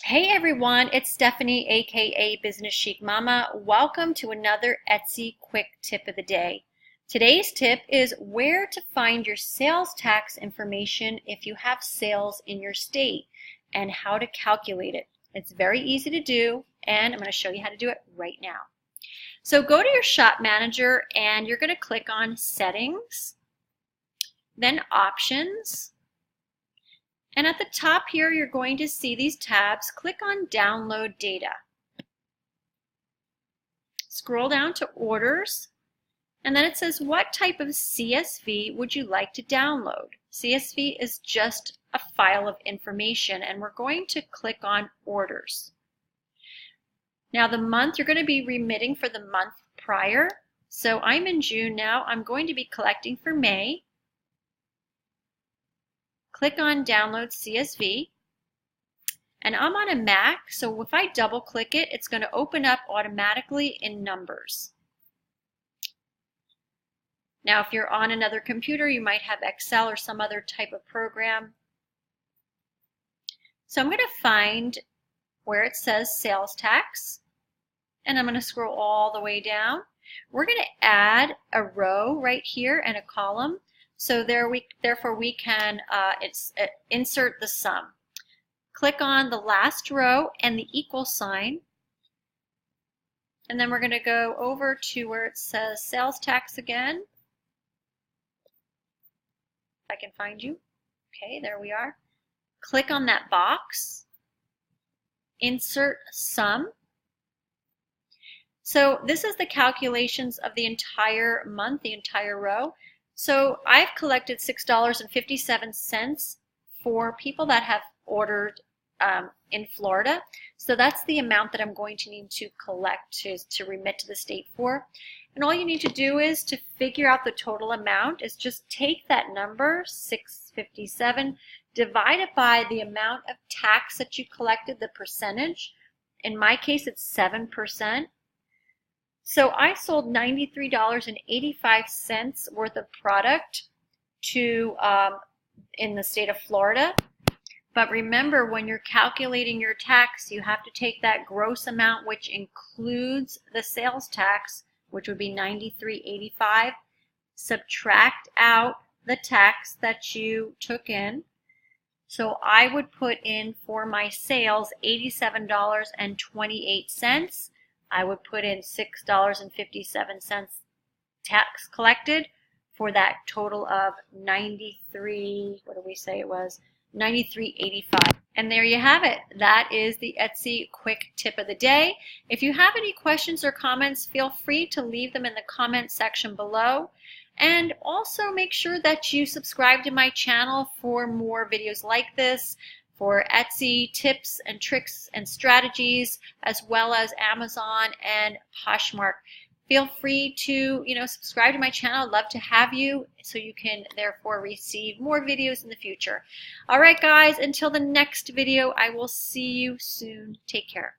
Hey everyone, it's Stephanie, aka Business Chic Mama. Welcome to another Etsy quick tip of the day. Today's tip is where to find your sales tax information if you have sales in your state and how to calculate it. It's very easy to do, and I'm going to show you how to do it right now. So go to your shop manager and you're going to click on Settings, then Options. And at the top here, you're going to see these tabs. Click on Download Data. Scroll down to Orders, and then it says, what type of CSV would you like to download? CSV is just a file of information, and we're going to click on Orders. Now the month, you're going to be remitting for the month prior. So I'm in June now. I'm going to be collecting for May. Click on Download CSV, and I'm on a Mac, so if I double click it, it's going to open up automatically in Numbers. Now if you're on another computer, you might have Excel or some other type of program. So I'm going to find where it says Sales Tax, and I'm going to scroll all the way down. We're going to add a row right here and a column. So therefore we can insert the sum. Click on the last row and the equal sign. And then we're going to go over to where it says sales tax again. If I can find you. Okay, there we are. Click on that box. Insert sum. So this is the calculations of the entire month, the entire row. So I've collected $6.57 for people that have ordered in Florida. So that's the amount that I'm going to need to collect to remit to the state for. And all you need to do is to figure out the total amount is just take that number, $6.57, divide it by the amount of tax that you collected, the percentage. In my case, it's 7%. So I sold $93.85 worth of product to in the state of Florida. But remember, when you're calculating your tax, you have to take that gross amount, which includes the sales tax, which would be $93.85, subtract out the tax that you took in. So I would put in for my sales $87.28. I would put in $6.57 tax collected for that total of $93, what did we say it was? $93.85. And there you have it. That is the Etsy quick tip of the day. If you have any questions or comments, feel free to leave them in the comment section below. And also make sure that you subscribe to my channel for more videos like this, for Etsy tips and tricks and strategies, as well as Amazon and Poshmark. Feel free to, subscribe to my channel. I'd love to have you so you can therefore receive more videos in the future. All right, guys, until the next video, I will see you soon. Take care.